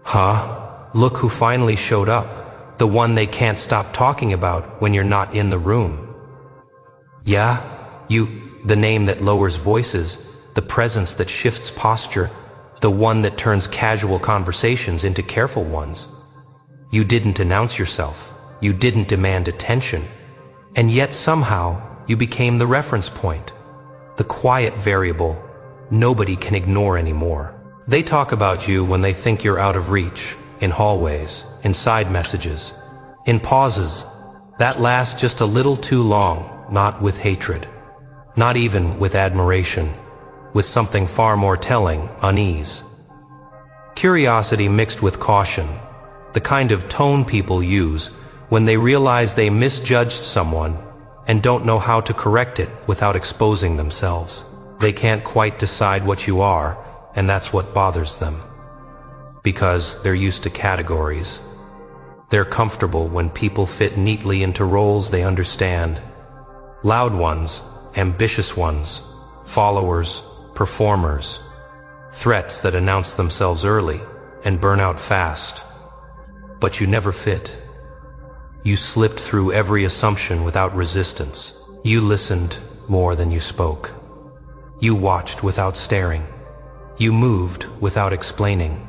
Huh? Look who finally showed up. The one they can't stop talking about when you're not in the room. Yeah, you, the name that lowers voices, the presence that shifts posture, the one that turns casual conversations into careful ones. You didn't announce yourself. You didn't demand attention. And yet somehow you became the reference point, the quiet variable nobody can ignore anymore. They talk about you when they think you're out of reach, in hallways, in side messages, in pauses that last just a little too long, not with hatred, not even with admiration, with something far more telling, unease. Curiosity mixed with caution, the kind of tone people use when they realize they misjudged someone and don't know how to correct it without exposing themselves. They can't quite decide what you are, and that's what bothers them. Because they're used to categories. They're comfortable when people fit neatly into roles they understand. Loud ones, ambitious ones, followers, performers, threats that announce themselves early and burn out fast. But you never fit. You slipped through every assumption without resistance. You listened more than you spoke. You watched without staring. You moved without explaining.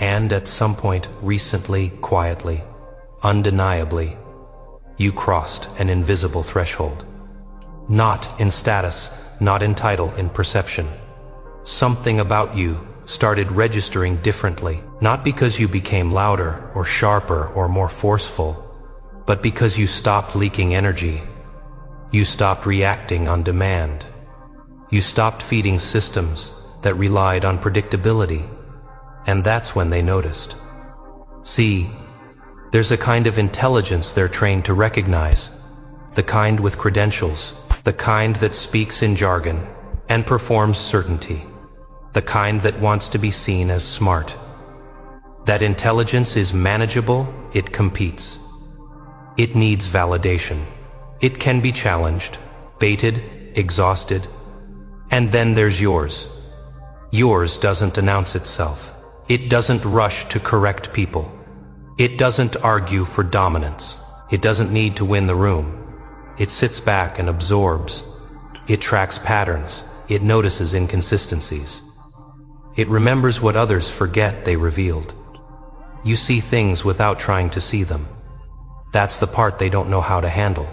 And at some point, recently, quietly, undeniably, you crossed an invisible threshold. Not in status, not in title, in perception. Something about you started registering differently, not because you became louder or sharper or more forceful, but because you stopped leaking energy. You stopped reacting on demand. You stopped feeding systems that relied on predictability. And that's when they noticed. See, there's a kind of intelligence they're trained to recognize, the kind with credentials, the kind that speaks in jargon and performs certainty, the kind that wants to be seen as smart. That intelligence is manageable, it competes. It needs validation. It can be challenged, baited, exhausted. And then there's yours. Yours doesn't announce itself. It doesn't rush to correct people. It doesn't argue for dominance. It doesn't need to win the room. It sits back and absorbs. It tracks patterns. It notices inconsistencies. It remembers what others forget they revealed. You see things without trying to see them. That's the part they don't know how to handle.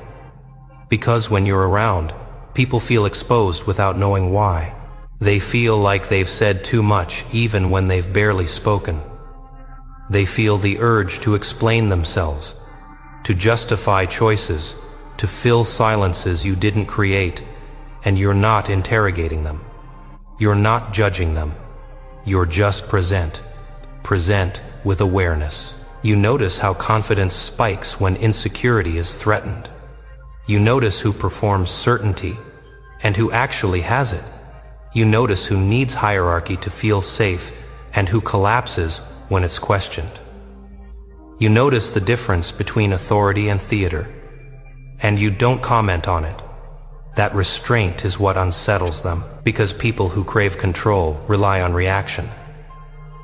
Because when you're around, people feel exposed without knowing why. They feel like they've said too much even when they've barely spoken. They feel the urge to explain themselves, to justify choices, to fill silences you didn't create, and you're not interrogating them. You're not judging them. You're just present. Present with awareness. You notice how confidence spikes when insecurity is threatened. You notice who performs certainty and who actually has it. You notice who needs hierarchy to feel safe and who collapses when it's questioned. You notice the difference between authority and theater, and you don't comment on it. That restraint is what unsettles them, because people who crave control rely on reaction.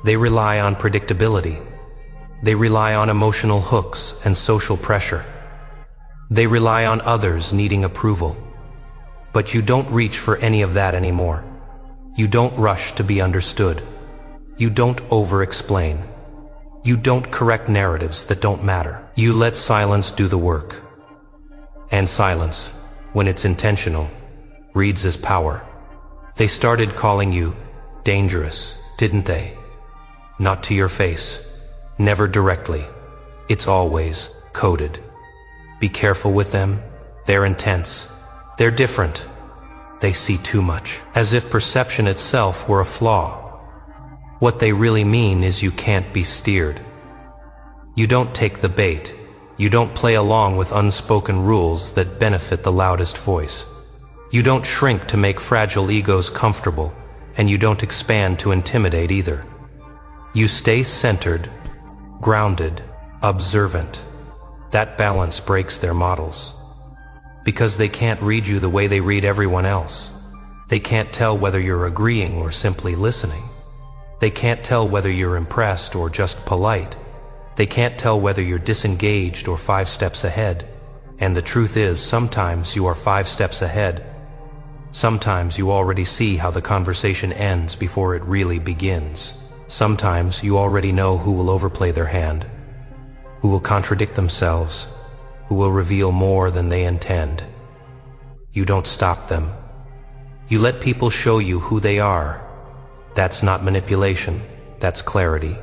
They rely on predictability. They rely on emotional hooks and social pressure. They rely on others needing approval. But you don't reach for any of that anymore. You don't rush to be understood. You don't over-explain. You don't correct narratives that don't matter. You let silence do the work. And silence, when it's intentional, reads as power. They started calling you dangerous, didn't they? Not to your face. Never directly. It's always coded. Be careful with them. They're intense. They're different. They see too much, as if perception itself were a flaw. What they really mean is you can't be steered. You don't take the bait. You don't play along with unspoken rules that benefit the loudest voice. You don't shrink to make fragile egos comfortable, and you don't expand to intimidate either. You stay centered, grounded, observant. That balance breaks their models. Because they can't read you the way they read everyone else. They can't tell whether you're agreeing or simply listening. They can't tell whether you're impressed or just polite. They can't tell whether you're disengaged or 5 steps ahead. And the truth is, sometimes you are 5 steps ahead. Sometimes you already see how the conversation ends before it really begins. Sometimes you already know who will overplay their hand, who will contradict themselves, who will reveal more than they intend. You don't stop them. You let people show you who they are. That's not manipulation, that's clarity.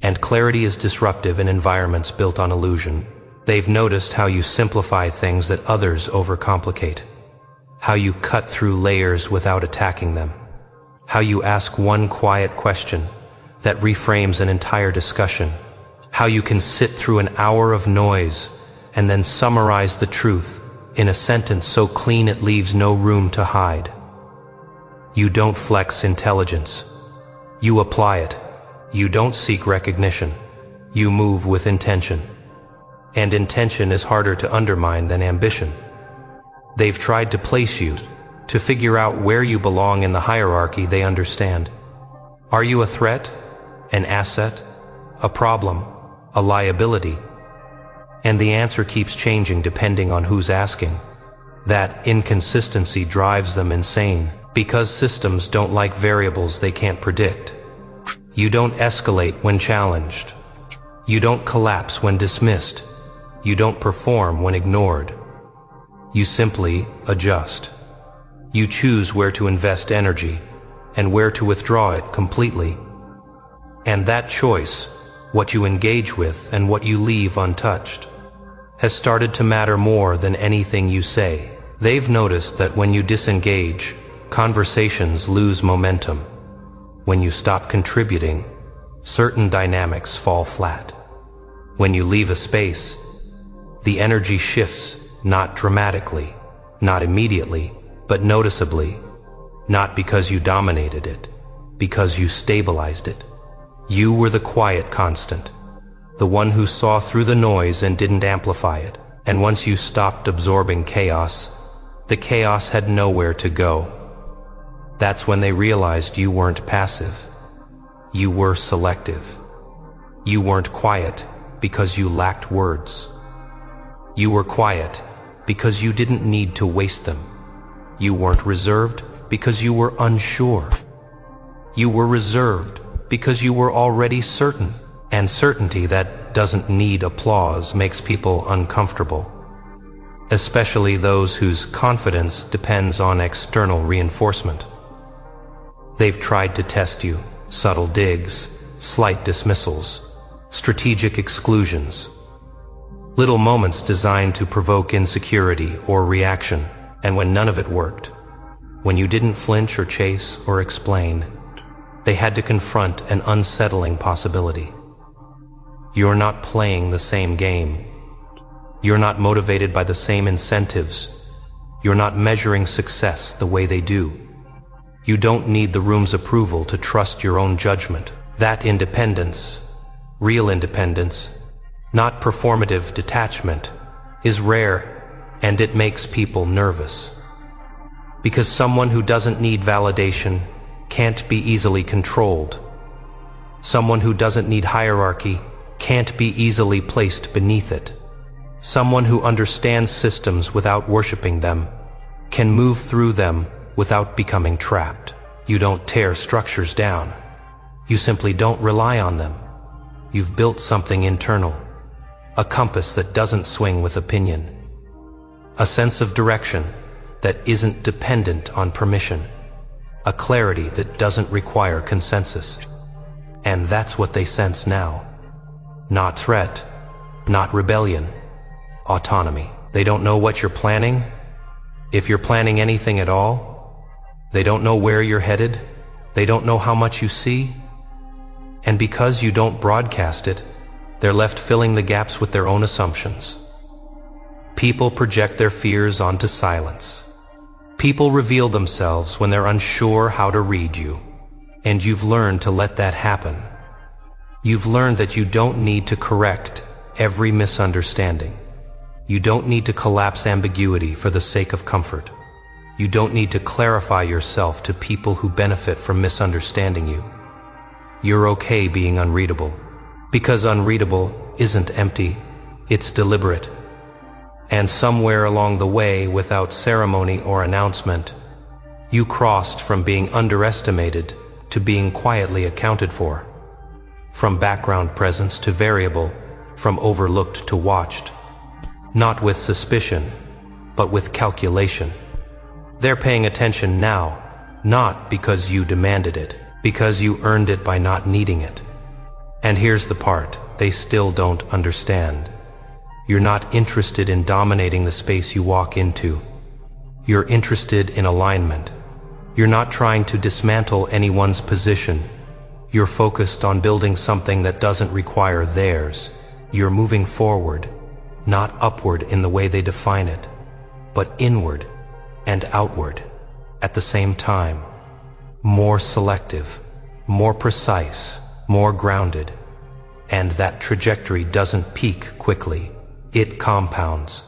And clarity is disruptive in environments built on illusion. They've noticed how you simplify things that others overcomplicate, how you cut through layers without attacking them, how you ask one quiet question that reframes an entire discussion, how you can sit through an hour of noise and then summarize the truth in a sentence so clean it leaves no room to hide. You don't flex intelligence. You apply it. You don't seek recognition. You move with intention. And intention is harder to undermine than ambition. They've tried to place you, to figure out where you belong in the hierarchy they understand. Are you a threat, an asset, a problem, a liability? And the answer keeps changing depending on who's asking. That inconsistency drives them insane, because systems don't like variables they can't predict. You don't escalate when challenged. You don't collapse when dismissed. You don't perform when ignored. You simply adjust. You choose where to invest energy and where to withdraw it completely. And that choice, what you engage with and what you leave untouched, has started to matter more than anything you say. They've noticed that when you disengage, conversations lose momentum. When you stop contributing, certain dynamics fall flat. When you leave a space, the energy shifts, not dramatically, not immediately, but noticeably. Not because you dominated it, because you stabilized it. You were the quiet constant, the one who saw through the noise and didn't amplify it. And once you stopped absorbing chaos, the chaos had nowhere to go. That's when they realized you weren't passive. You were selective. You weren't quiet because you lacked words. You were quiet because you didn't need to waste them. You weren't reserved because you were unsure. You were reserved because you were already certain. And certainty that doesn't need applause makes people uncomfortable, especially those whose confidence depends on external reinforcement. They've tried to test you, subtle digs, slight dismissals, strategic exclusions, little moments designed to provoke insecurity or reaction. And when none of it worked, when you didn't flinch or chase or explain, they had to confront an unsettling possibility. You're not playing the same game. You're not motivated by the same incentives. You're not measuring success the way they do. You don't need the room's approval to trust your own judgment. That independence, real independence, not performative detachment, is rare, and it makes people nervous. Because someone who doesn't need validation can't be easily controlled. Someone who doesn't need hierarchy can't be easily placed beneath it. Someone who understands systems without worshiping them can move through them without becoming trapped. You don't tear structures down. You simply don't rely on them. You've built something internal, a compass that doesn't swing with opinion, a sense of direction that isn't dependent on permission, a clarity that doesn't require consensus. And that's what they sense now. Not threat, not rebellion, autonomy. They don't know what you're planning, if you're planning anything at all. They don't know where you're headed. They don't know how much you see. And because you don't broadcast it, they're left filling the gaps with their own assumptions. People project their fears onto silence. People reveal themselves when they're unsure how to read you. And you've learned to let that happen. You've learned that you don't need to correct every misunderstanding. You don't need to collapse ambiguity for the sake of comfort. You don't need to clarify yourself to people who benefit from misunderstanding you. You're okay being unreadable. Because unreadable isn't empty, it's deliberate. And somewhere along the way, without ceremony or announcement, you crossed from being underestimated to being quietly accounted for. From background presence to variable, from overlooked to watched. Not with suspicion, but with calculation. They're paying attention now, not because you demanded it, because you earned it by not needing it. And here's the part they still don't understand. You're not interested in dominating the space you walk into. You're interested in alignment. You're not trying to dismantle anyone's position. You're focused on building something that doesn't require theirs. You're moving forward, not upward in the way they define it, but inward and outward at the same time. More selective, more precise, more grounded. And that trajectory doesn't peak quickly. It compounds.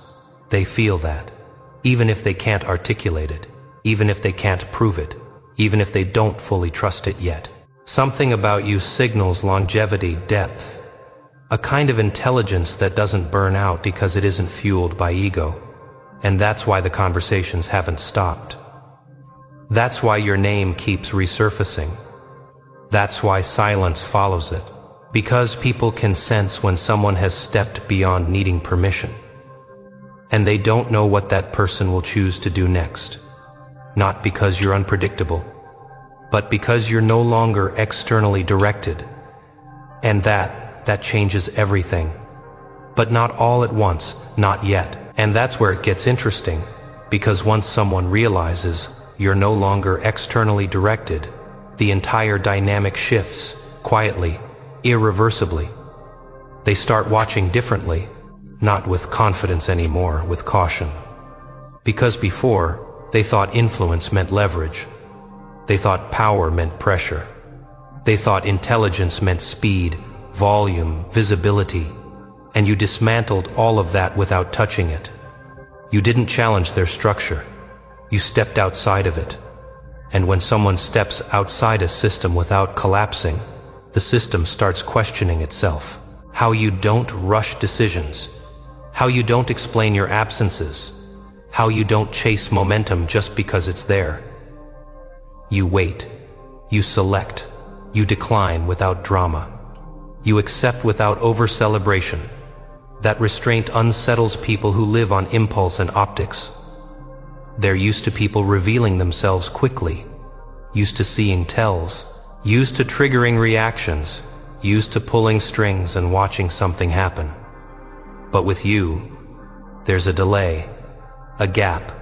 They feel that, even if they can't articulate it, even if they can't prove it, even if they don't fully trust it yet. Something about you signals longevity, depth, a kind of intelligence that doesn't burn out because it isn't fueled by ego. And that's why the conversations haven't stopped. That's why your name keeps resurfacing. That's why silence follows it. Because people can sense when someone has stepped beyond needing permission. And they don't know what that person will choose to do next. Not because you're unpredictable, but because you're no longer externally directed. And that changes everything. But not all at once, not yet. And that's where it gets interesting, because once someone realizes you're no longer externally directed, the entire dynamic shifts, quietly, irreversibly. They start watching differently, not with confidence anymore, with caution. Because before, they thought influence meant leverage. They thought power meant pressure. They thought intelligence meant speed, volume, visibility. And you dismantled all of that without touching it. You didn't challenge their structure. You stepped outside of it. And when someone steps outside a system without collapsing, the system starts questioning itself. How you don't rush decisions. How you don't explain your absences. How you don't chase momentum just because it's there. You wait. You select. You decline without drama. You accept without over-celebration. That restraint unsettles people who live on impulse and optics. They're used to people revealing themselves quickly, used to seeing tells, used to triggering reactions, used to pulling strings and watching something happen. But with you, there's a delay, a gap,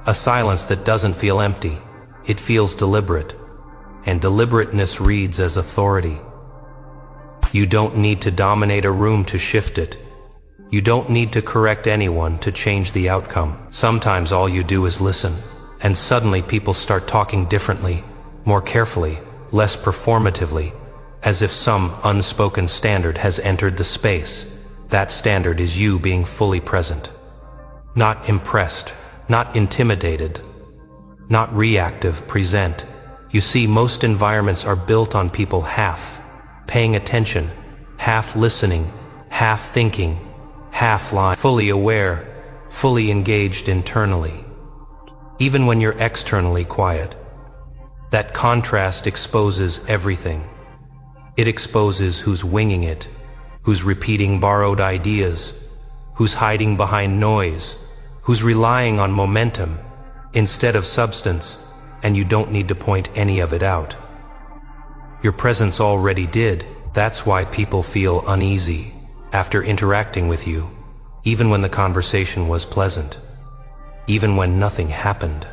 a silence that doesn't feel empty. It feels deliberate, and deliberateness reads as authority. You don't need to dominate a room to shift it. You don't need to correct anyone to change the outcome. Sometimes all you do is listen, and suddenly people start talking differently, more carefully, less performatively, as if some unspoken standard has entered the space. That standard is you being fully present. Not impressed, not intimidated, not reactive, present. You see, most environments are built on people half paying attention, half listening, half thinking, half lying, fully aware, fully engaged internally. Even when you're externally quiet, that contrast exposes everything. It exposes who's winging it, who's repeating borrowed ideas, who's hiding behind noise, who's relying on momentum instead of substance, and you don't need to point any of it out. Your presence already did. That's why people feel uneasy after interacting with you, even when the conversation was pleasant, even when nothing happened.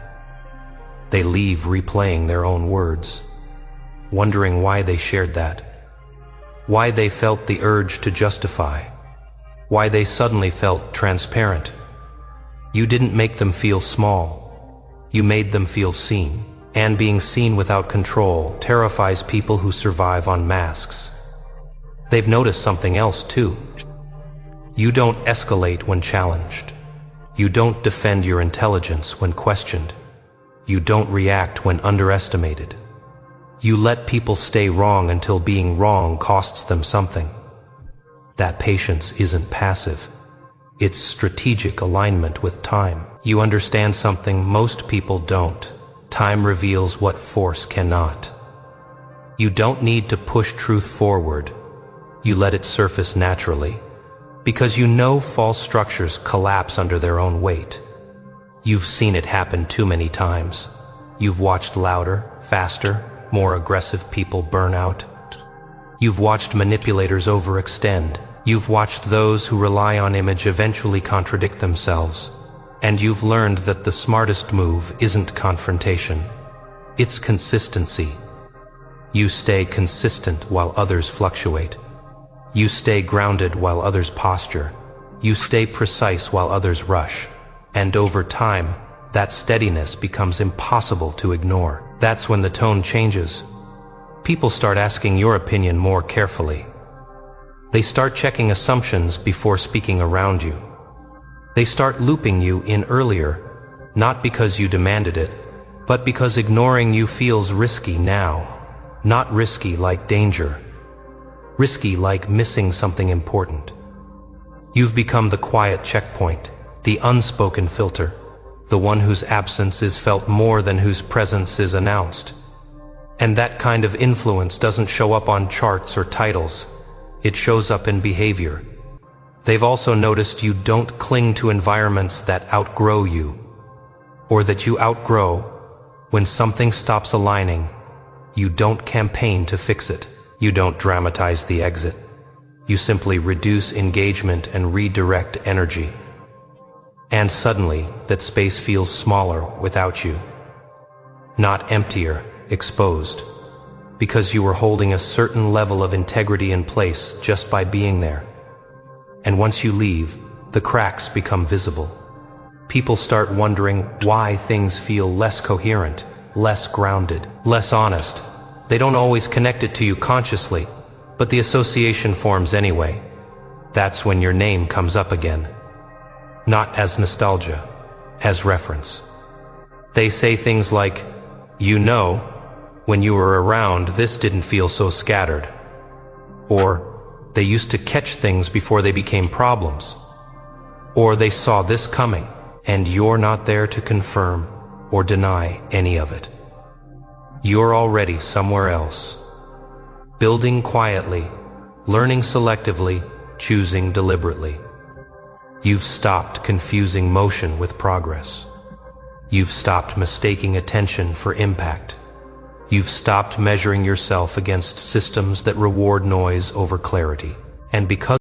They leave replaying their own words, wondering why they shared that, why they felt the urge to justify, why they suddenly felt transparent. You didn't make them feel small. You made them feel seen. And being seen without control terrifies people who survive on masks. They've noticed something else too. You don't escalate when challenged. You don't defend your intelligence when questioned. You don't react when underestimated. You let people stay wrong until being wrong costs them something. That patience isn't passive. It's strategic alignment with time. You understand something most people don't. Time reveals what force cannot. You don't need to push truth forward. You let it surface naturally, because you know false structures collapse under their own weight. You've seen it happen too many times. You've watched louder, faster, more aggressive people burn out. You've watched manipulators overextend. You've watched those who rely on image eventually contradict themselves. And you've learned that the smartest move isn't confrontation. It's consistency. You stay consistent while others fluctuate. You stay grounded while others posture. You stay precise while others rush. And over time, that steadiness becomes impossible to ignore. That's when the tone changes. People start asking your opinion more carefully. They start checking assumptions before speaking around you. They start looping you in earlier, not because you demanded it, but because ignoring you feels risky now. Not risky like danger. Risky like missing something important. You've become the quiet checkpoint, the unspoken filter, the one whose absence is felt more than whose presence is announced. And that kind of influence doesn't show up on charts or titles. It shows up in behavior. They've also noticed you don't cling to environments that outgrow you, or that you outgrow. When something stops aligning, you don't campaign to fix it. You don't dramatize the exit. You simply reduce engagement and redirect energy. And suddenly, that space feels smaller without you. Not emptier, exposed. Because you were holding a certain level of integrity in place just by being there. And once you leave, the cracks become visible. People start wondering why things feel less coherent, less grounded, less honest. They don't always connect it to you consciously, but the association forms anyway. That's when your name comes up again. Not as nostalgia, as reference. They say things like, you know, when you were around, this didn't feel so scattered. Or, they used to catch things before they became problems. Or they saw this coming, and you're not there to confirm or deny any of it. You're already somewhere else. Building quietly, learning selectively, choosing deliberately. You've stopped confusing motion with progress. You've stopped mistaking attention for impact. You've stopped measuring yourself against systems that reward noise over clarity. And because